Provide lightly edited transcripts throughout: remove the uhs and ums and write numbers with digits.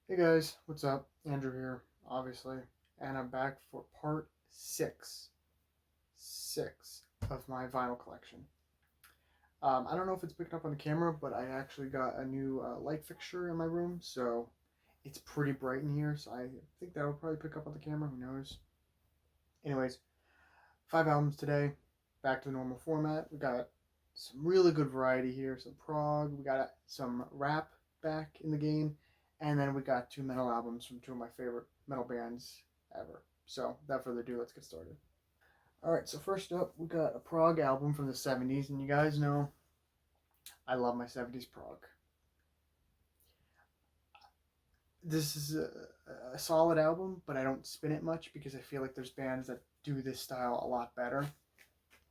Hey guys, what's up? Andrew here, obviously, and I'm back for part six of my vinyl collection. I don't know if it's picking up on the camera, but I actually got a new light fixture in my room, so it's pretty bright in here, so I think that will probably pick up on the camera, who knows. Anyways, 5 albums today, back to the normal format. We got some really good variety here, some prog, we got some rap back in the game, and then we got two metal albums from two of my favorite metal bands ever. So, without further ado, let's get started. Alright, so first up, we got a prog album from the 70s, and you guys know I love my 70s prog. This is a solid album, but I don't spin it much because I feel like there's bands that do this style a lot better.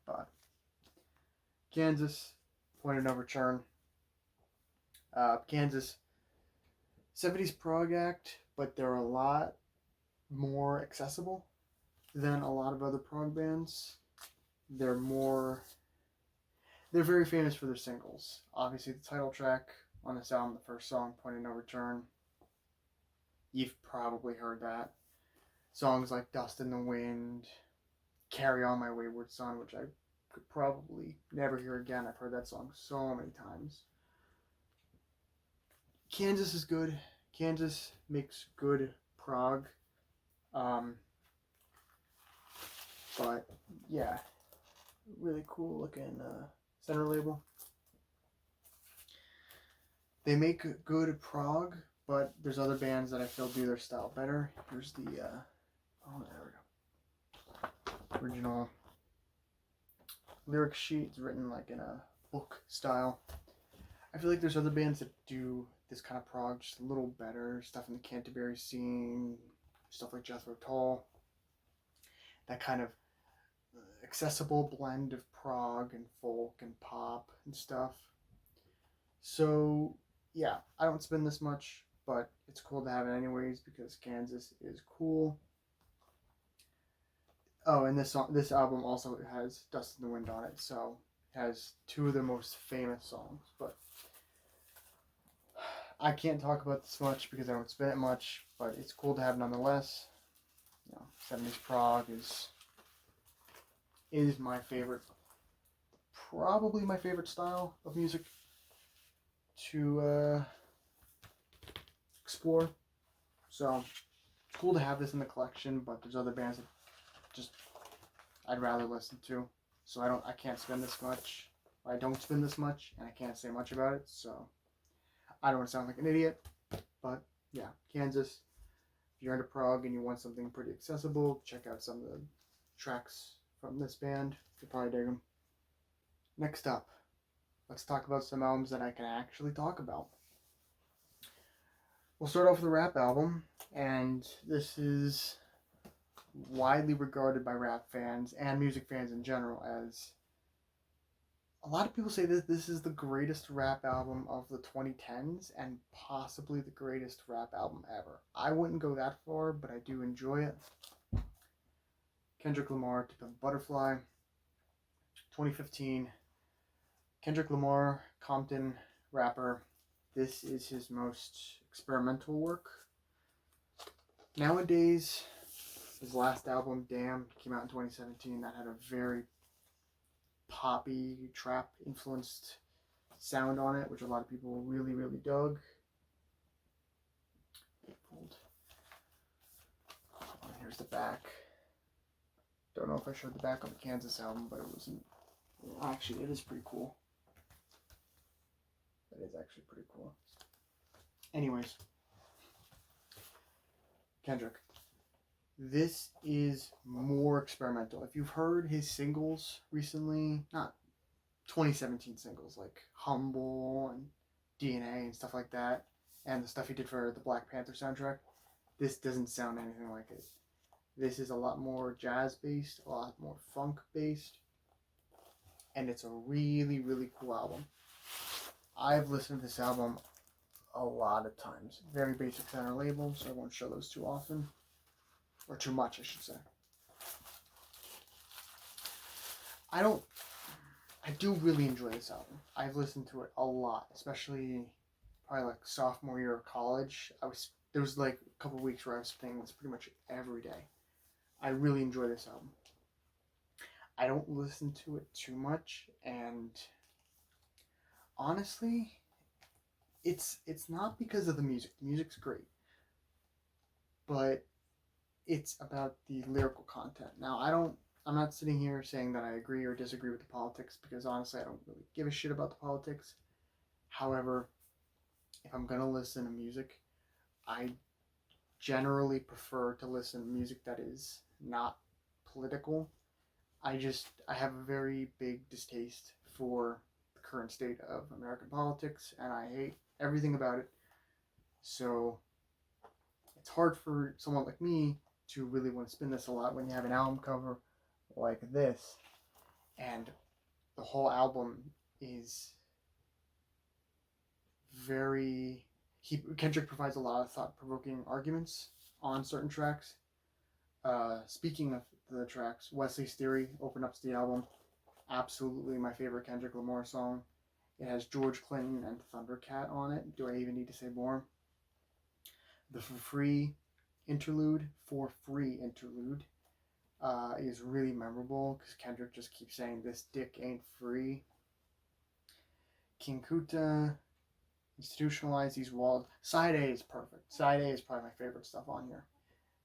But Kansas, Point of No Return. Kansas, 70s prog act, but they're a lot more accessible than a lot of other prog bands. They're more. They're very famous for their singles. Obviously, the title track on this album, the first song, Point of No Return. You've probably heard that. Songs like Dust in the Wind, Carry On My Wayward Son, which I could probably never hear again. I've heard that song so many times. Kansas is good. Kansas makes good prog. Um, but yeah, really cool looking center label. They make good prog, but there's other bands that I feel do their style better. Here's the oh, there we go. Original lyric sheet. It's written like in a book style. I feel like there's other bands that do this kind of prog just a little better. Stuff in the Canterbury scene, stuff like Jethro Tull. That kind of accessible blend of prog and folk and pop and stuff. So yeah, I don't spin this much, but it's cool to have it anyways because Kansas is cool. Oh, and this album also has Dust in the Wind on it, so it has two of their most famous songs. But I can't talk about this much because I don't spin it much, but it's cool to have nonetheless. 70s prog is my favorite, probably my favorite style of music to explore. So it's cool to have this in the collection, but there's other bands that just I'd rather listen to. So I can't spend this much. I don't spend this much, and I can't say much about it. So I don't want to sound like an idiot, but yeah, Kansas. If you're into prog and you want something pretty accessible, check out some of the tracks from this band. You'll probably dig them. Next up, let's talk about some albums that I can actually talk about. We'll start off with a rap album, and this is widely regarded by rap fans and music fans in general as a lot of people say that this is the greatest rap album of the 2010s and possibly the greatest rap album ever. I wouldn't go that far, but I do enjoy it. Kendrick Lamar, To Pimp a Butterfly, 2015. Kendrick Lamar, Compton rapper. This is his most experimental work. Nowadays, his last album, Damn, came out in 2017. That had a very poppy, trap influenced sound on it, which a lot of people really, really dug. Here's the back. Don't know if I showed the back on the Kansas album, but it wasn't. Actually, it is pretty cool. That is actually pretty cool. Anyways, Kendrick. This is more experimental. If you've heard his singles recently, not 2017 singles like Humble and DNA and stuff like that, and the stuff he did for the Black Panther soundtrack, this doesn't sound anything like it. This is a lot more jazz based, a lot more funk based, and it's a really, really cool album. I've listened to this album a lot of times. Very basic center label, so I won't show those too often. Or too much, I should say. I do really enjoy this album. I've listened to it a lot, especially probably like sophomore year of college. I was there was like a couple weeks where I was playing this pretty much every day. I really enjoy this album. I don't listen to it too much, and honestly, it's not because of the music. The music's great, but it's about the lyrical content. Now, I'm not sitting here saying that I agree or disagree with the politics, because honestly, I don't really give a shit about the politics. However, if I'm gonna listen to music, I generally prefer to listen to music that is not political. I have a very big distaste for the current state of American politics, and I hate everything about it. So it's hard for someone like me to really want to spin this a lot when you have an album cover like this, and the whole album is very. Kendrick provides a lot of thought-provoking arguments on certain tracks. Speaking of the tracks, Wesley's Theory opened up the album. Absolutely my favorite Kendrick Lamar song. It has George Clinton and Thundercat on it. Do I even need to say more? The For Free interlude is really memorable because Kendrick just keeps saying, "This dick ain't free." King Kuta, Institutionalize These Walls. Side A is perfect. Side A is probably my favorite stuff on here.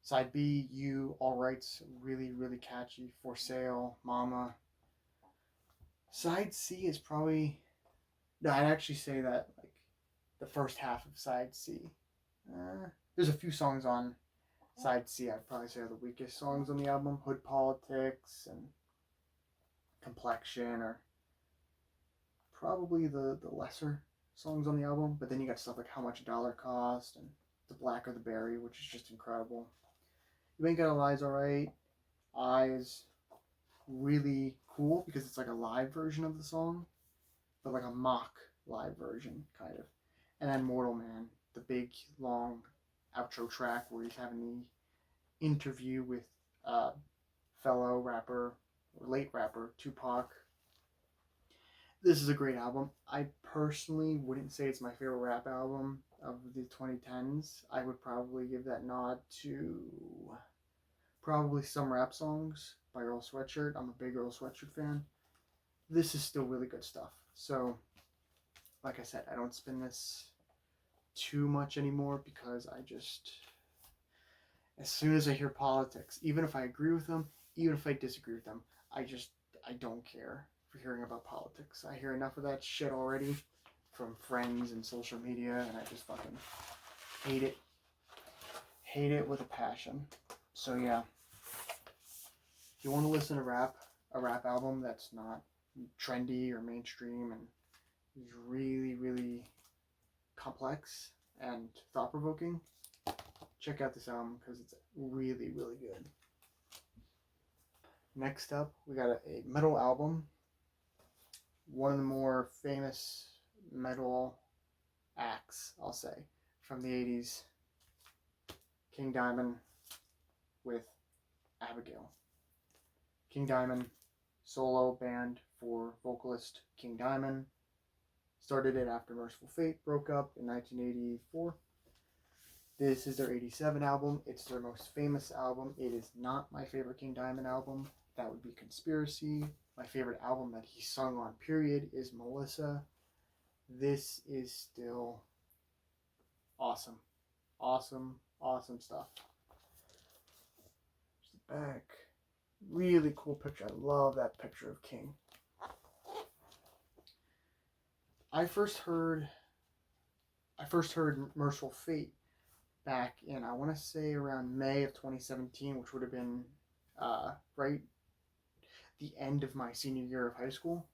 Side B, You, All Right's really, really catchy. For Sale, Mama. Side C is probably... No, I'd actually say that like the first half of Side C. There's a few songs on Side C I'd probably say are the weakest songs on the album. Hood Politics and Complexion are probably the lesser songs on the album. But then you got stuff like How Much a Dollar Cost and The Black or the Berry, which is just incredible. You Ain't Gotta Lie's alright. Eyes, really cool because it's like a live version of the song, but like a mock live version, kind of. And then Mortal Man, the big, long outro track where he's having the interview with fellow rapper, or late rapper, Tupac. This is a great album. I personally wouldn't say it's my favorite rap album of the 2010s. I would probably give that nod to probably Some Rap Songs by Earl Sweatshirt. I'm a big Earl Sweatshirt fan. This is still really good stuff. So, like I said, I don't spin this too much anymore because as soon as I hear politics, even if I agree with them, even if I disagree with them, I don't care for hearing about politics. I hear enough of that shit already from friends and social media, and I just fucking hate it. Hate it with a passion. So yeah, if you want to listen to a rap album that's not trendy or mainstream and is really, really complex and thought-provoking, check out this album because it's really, really good. Next up, we got a metal album. One of the more famous metal acts, I'll say, from the 80s. King Diamond with Abigail. King Diamond, solo band for vocalist King Diamond. Started it after Merciful Fate broke up in 1984. This is their 87 album. It's their most famous album. It is not my favorite King Diamond album. That would be Conspiracy. My favorite album that he sung on, period, is Melissa. This is still awesome. Awesome, awesome stuff. There's the back. Really cool picture. I love that picture of King. I first heard Merciful Fate back in, I want to say, around May of 2017, which would have been right the end of my senior year of high school.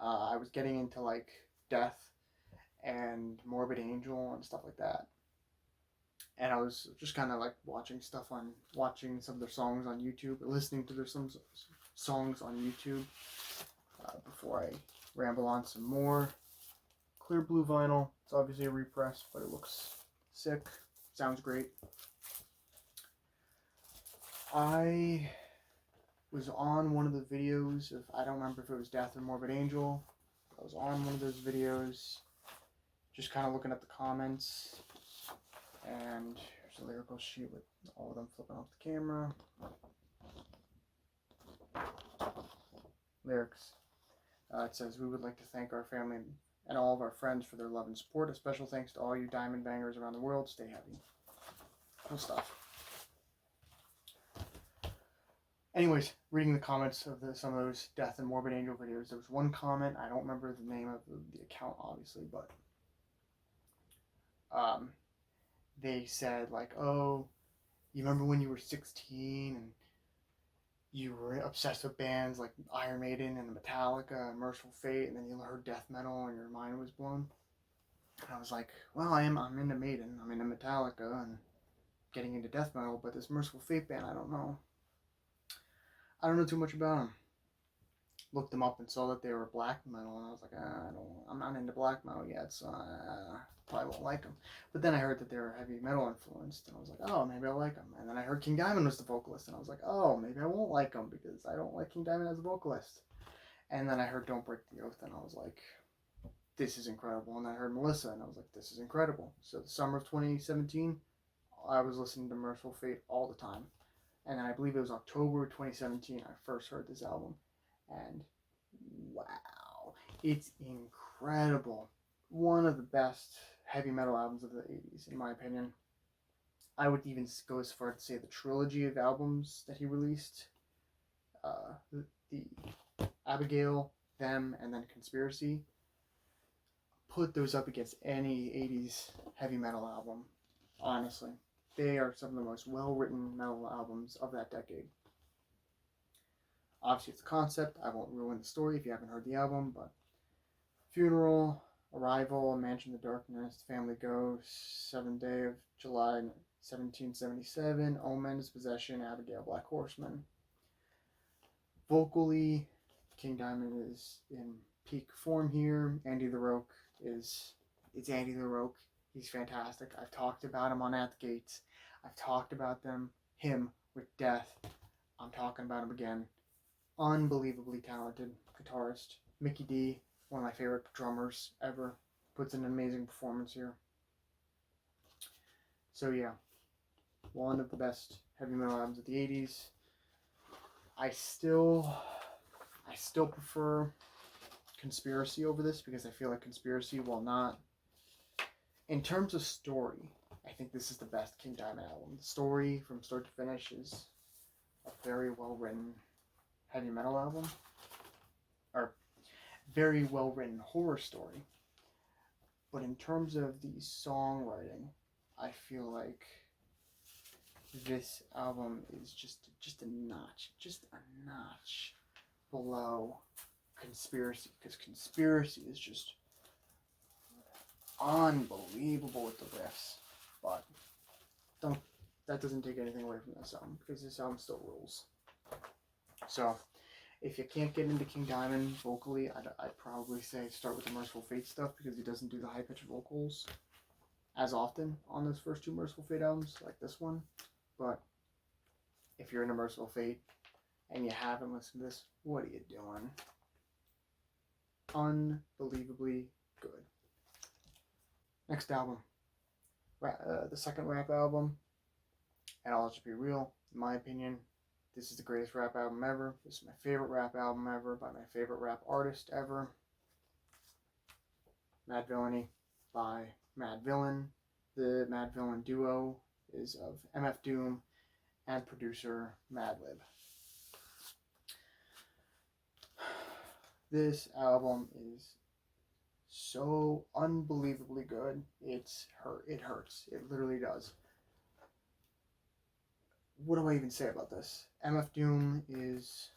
I was getting into like Death and Morbid Angel and stuff like that. And I was just kind of like watching some of their songs on YouTube, listening to some songs on YouTube before I ramble on some more. Clear blue vinyl. It's obviously a repress, but it looks sick. Sounds great. I was on one of the videos of, I don't remember if it was Death or Morbid Angel. I was on one of those videos, just kind of looking at the comments. And here's a lyrical sheet with all of them flipping off the camera. Lyrics. It says, "We would like to thank our family and all of our friends for their love and support. A special thanks to all you diamond bangers around the world. Stay happy." Cool stuff. Anyways, reading the comments of some of those Death and Morbid Angel videos, there was one comment, I don't remember the name of the account, obviously, but they said, like, "Oh, you remember when you were 16 and you were obsessed with bands like Iron Maiden and Metallica and Merciful Fate, and then you heard death metal and your mind was blown?" And I was like, well, I'm into Maiden, I'm into Metallica, and getting into death metal, but this Merciful Fate band, I don't know too much about them. Looked them up and saw that they were black metal, and I was like, I'm not into black metal yet, so I probably won't like them. But then I heard that they were heavy metal influenced, and I was like, oh, maybe I'll like them. And then I heard King Diamond was the vocalist, and I was like, oh, maybe I won't like them because I don't like King Diamond as a vocalist. And then I heard Don't Break the Oath, and I was like, this is incredible. And I heard Melissa, and I was like, this is incredible. So the summer of 2017, I was listening to Merciful Fate all the time. And then I believe it was October 2017 I first heard this album. And wow, it's incredible. One of the best heavy metal albums of the 80s, in my opinion. I would even go as far to say the trilogy of albums that he released. The Abigail, Them, and then Conspiracy. Put those up against any 80s heavy metal album, honestly. They are some of the most well-written metal albums of that decade. Obviously, it's a concept. I won't ruin the story if you haven't heard the album, but Funeral, Arrival, Mansion of the Darkness, Family Ghost, 7th Day of July 1777, Omens, Possession, Abigail, Black Horseman. Vocally, King Diamond is in peak form here. Andy LaRocque it's Andy LaRocque. He's fantastic. I've talked about him on At the Gates. I've talked about him with Death. I'm talking about him again. Unbelievably talented guitarist. Mickey D, one of my favorite drummers ever, puts in an amazing performance here. So yeah, one of the best heavy metal albums of the 80s. I still prefer Conspiracy over this because I feel like Conspiracy, while not in terms of story, I think this is the best King Diamond album. The story from start to finish is a very well written heavy metal album, or very well written horror story. But in terms of the songwriting, I feel like this album is just a notch below Conspiracy, because Conspiracy is just unbelievable with the riffs. But that doesn't take anything away from this album, because this album still rules. So if you can't get into King Diamond vocally, I'd probably say start with the Merciful Fate stuff, because he doesn't do the high-pitched vocals as often on those first two Merciful Fate albums, like this one. But if you're into Merciful Fate and you haven't listened to this, what are you doing? Unbelievably good. Next album, the second rap album, and I'll just be real, in my opinion, this is the greatest rap album ever. This is my favorite rap album ever by my favorite rap artist ever. Madvilliany by Madvillian. The Madvillian duo is of MF Doom and producer Madlib. This album is so unbelievably good. It hurts. It literally does. What do I even say about this? MF Doom is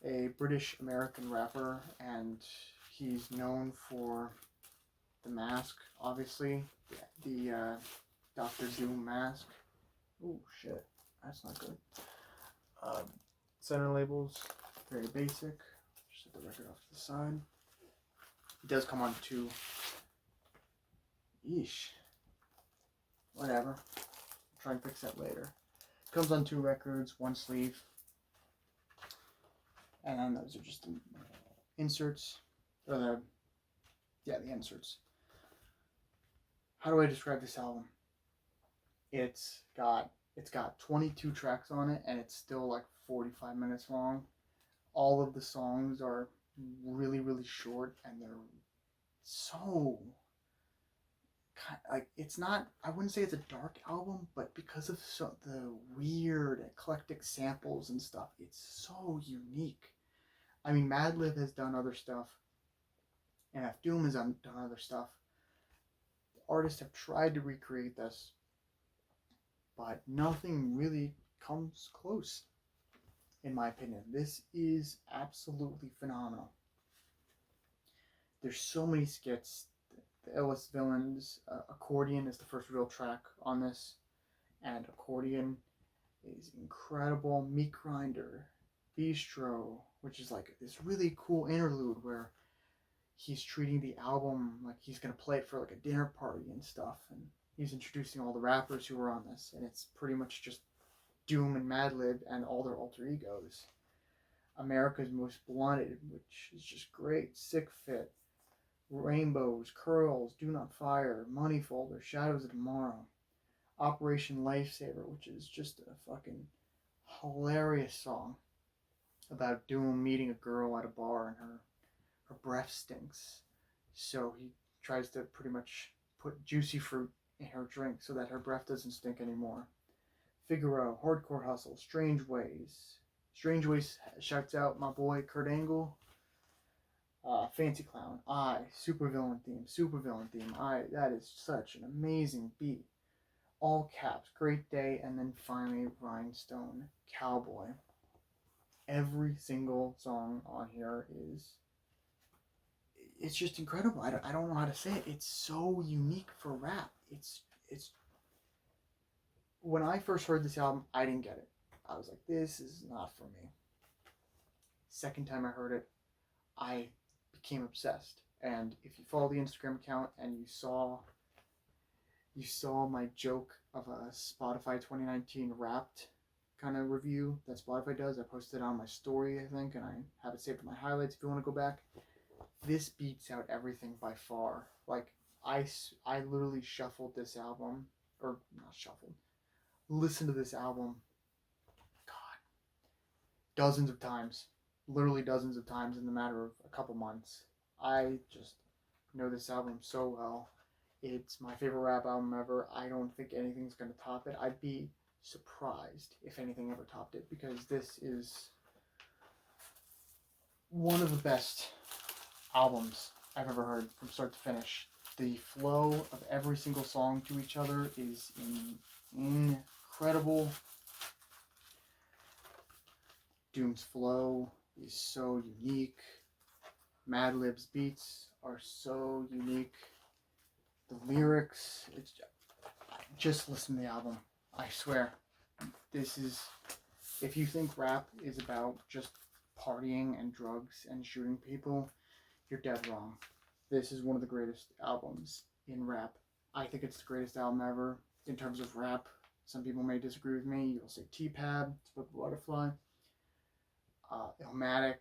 a British American rapper, and he's known for the mask, obviously. The Dr. Doom mask. Oh shit, that's not good. Center labels, very basic. Just set the record off to the side. It does come on two. Yeesh. Whatever. I'll try and fix that later. It comes on 2 records, 1 sleeve. And then those are just the inserts. Or the inserts. How do I describe this album? It's got 22 tracks on it, and it's still like 45 minutes long. All of the songs are really really short, and they're so like, it's not, I wouldn't say it's a dark album, but because of the weird eclectic samples and stuff, it's so unique. I mean, Madlib has done other stuff, and F Doom has done other stuff. Artists have tried to recreate this, but nothing really comes close, in my opinion. This is absolutely phenomenal. There's so many skits. The illest villains. Accordion is the first real track on this, and Accordion is incredible. Meat Grinder, Bistro, which is like this really cool interlude where he's treating the album like he's gonna play it for like a dinner party and stuff, and he's introducing all the rappers who are on this, and it's pretty much just Doom and Madlib and all their alter egos. America's Most Blunted, which is just great. Sick Fit, Rainbows, Curls, Do Not Fire, Money Folder, Shadows of Tomorrow, Operation Lifesaver, which is just a fucking hilarious song about Doom meeting a girl at a bar, and her breath stinks. So he tries to pretty much put juicy fruit in her drink so that her breath doesn't stink anymore. Figaro, Hardcore Hustle, Strange Ways. Strange Ways shouts out my boy Kurt Angle. Fancy Clown, Supervillain theme. That is such an amazing beat. All Caps, Great Day, and then finally Rhinestone Cowboy. Every single song on here it's just incredible. I don't know how to say it. It's so unique for rap. It's when I first heard this album, I didn't get it. I was like, this is not for me. Second time I heard it, I became obsessed. And if you follow the Instagram account and you saw my joke of a Spotify 2019 Wrapped kind of review that Spotify does, I posted it on my story, I think, and I have it saved in my highlights if you want to go back. This beats out everything by far. Like, I literally shuffled this album, or not shuffled, listened to this album, God, dozens of times. Literally dozens of times in the matter of a couple months. I just know this album so well. It's my favorite rap album ever. I don't think anything's going to top it. I'd be surprised if anything ever topped it, because this is one of the best albums I've ever heard from start to finish. The flow of every single song to each other is incredible. Doom's flow is so unique. Madlib's beats are so unique. The lyrics, just listen to the album. I swear, this is, if you think rap is about just partying and drugs and shooting people, you're dead wrong. This is one of the greatest albums in rap. I think it's the greatest album ever in terms of rap. Some people may disagree with me. You'll say T-Pab, Spoke Butterfly. Illmatic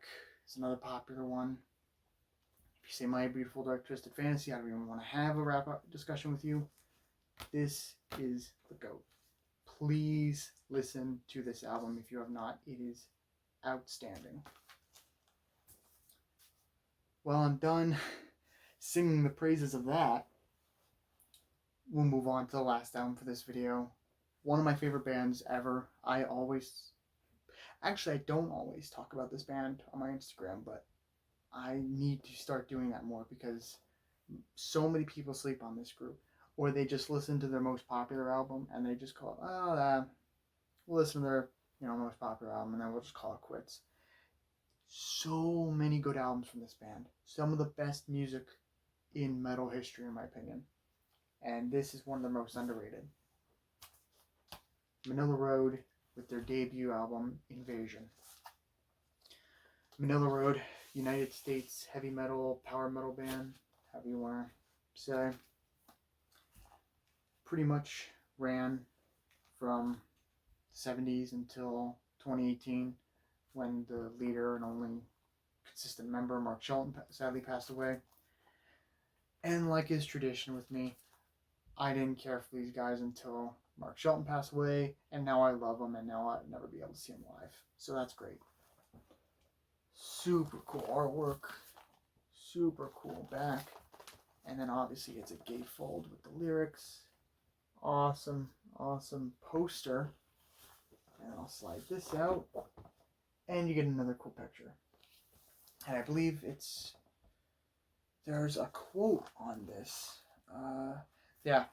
is another popular one. If you say My Beautiful Dark Twisted Fantasy, I don't even want to have a rap discussion with you. This is the GOAT. Please listen to this album if you have not. It is outstanding. Well, I'm done singing the praises of that. We'll move on to the last album for this video. One of my favorite bands ever. I don't always talk about this band on my Instagram, but I need to start doing that more, because so many people sleep on this group, or they just listen to their most popular album and they just call it, we'll listen to their most popular album and then we'll just call it quits. So many good albums from this band. Some of the best music in metal history, in my opinion. And this is one of the most underrated. Manilla Road with their debut album, Invasion. Manilla Road, United States heavy metal, power metal band, however you want to say. Pretty much ran from the 70s until 2018, when the leader and only consistent member, Mark Shelton, sadly passed away. And like is tradition with me, I didn't care for these guys until Mark Shelton passed away, and now I love them, and now I'll never be able to see them live. So that's great. Super cool artwork, super cool back, and then obviously it's a gatefold with the lyrics. Awesome, awesome poster. And I'll slide this out, and you get another cool picture. And I believe there's a quote on this. Yeah.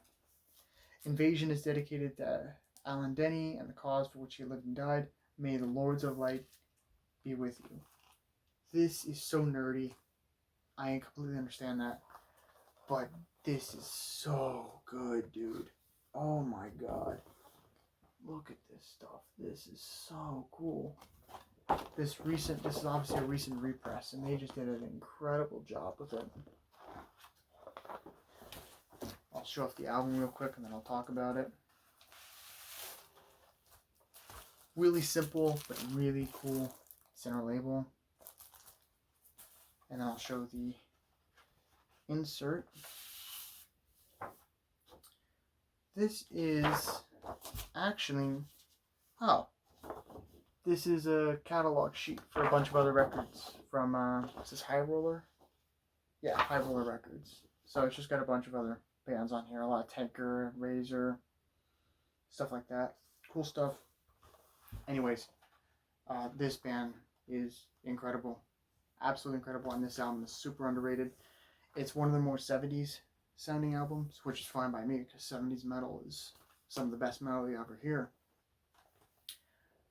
Invasion is dedicated to Alan Denny and the cause for which he lived and died. May the Lords of Light be with you. This is so nerdy. I completely understand that. But this is so good, dude. Oh my god. Look at this stuff. This is so cool. This is obviously a recent repress, and they just did an incredible job with it. I'll show off the album real quick, and then I'll talk about it. Really simple, but really cool center label. And then I'll show the insert. This is actually, this is a catalog sheet for a bunch of other records from, what's this, High Roller? Yeah, High Roller Records. So it's just got a bunch of other bands on here. A lot of Tinker, Razor, stuff like that. Cool stuff. Anyways, this band is incredible. Absolutely incredible. And this album is super underrated. It's one of the more 70s sounding albums, which is fine by me because 70s metal is some of the best metal you ever hear.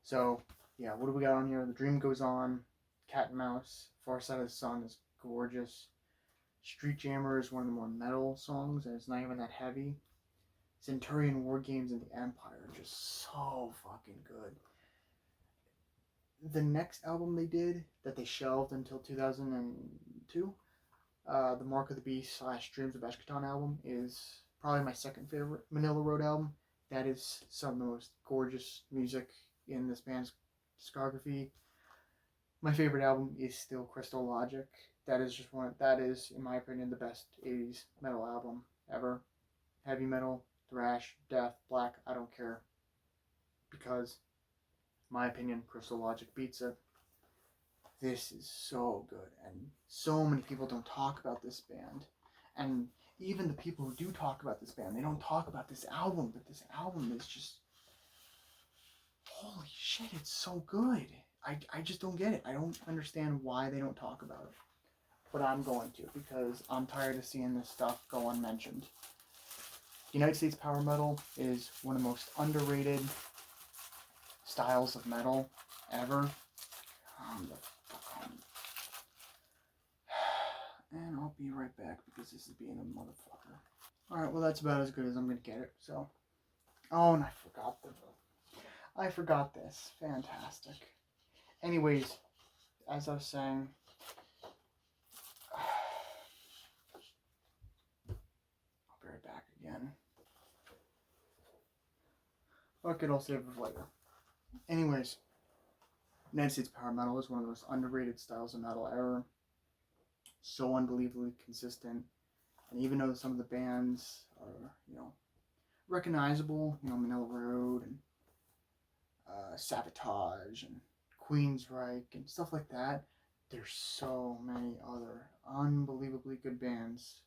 So, yeah, what do we got on here? The Dream Goes On, Cat and Mouse, Far Side of the Sun is gorgeous. Street Jammer is one of the more metal songs, and it's not even that heavy. Centurion War Games and the Empire are just so fucking good. The next album they did, that they shelved until 2002, the Mark of the Beast / Dreams of Eshkatan album, is probably my second favorite Manilla Road album. That is some of the most gorgeous music in this band's discography. My favorite album is still Crystal Logic. That is, in my opinion, the best 80s metal album ever. Heavy metal, thrash, death, black, I don't care. Because, in my opinion, Crystal Logic beats it. This is so good, and so many people don't talk about this band. And even the people who do talk about this band, they don't talk about this album, but this album is just, holy shit, it's so good. I just don't get it. I don't understand why they don't talk about it. But I'm going to, because I'm tired of seeing this stuff go unmentioned. United States power metal is one of the most underrated styles of metal ever. And I'll be right back because this is being a motherfucker. Alright, well that's about as good as I'm going to get it, so. Oh, and I forgot this. Fantastic. Anyways, as I was saying, I'll be right back again. Fuck it, I'll save it for later. Anyways, United States power metal is one of the most underrated styles of metal ever. So unbelievably consistent. And even though some of the bands are, recognizable, Manilla Road and Sabotage and Queensryche and stuff like that, there's so many other unbelievably good bands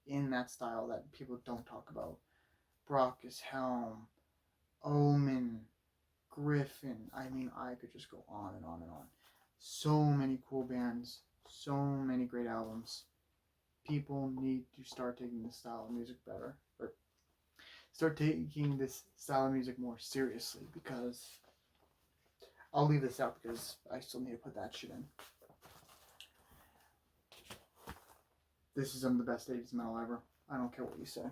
in that style that people don't talk about. Brock is Helm, Omen, Griffin. I mean, I could just go on and on and on. So many cool bands, so many great albums. People need to start taking this style of music better, or start taking this style of music more seriously, because I'll leave this out because I still need to put that shit in. This is some of the best 80s metal ever. I don't care what you say.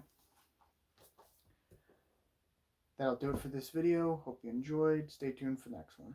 That'll do it for this video. Hope you enjoyed. Stay tuned for the next one.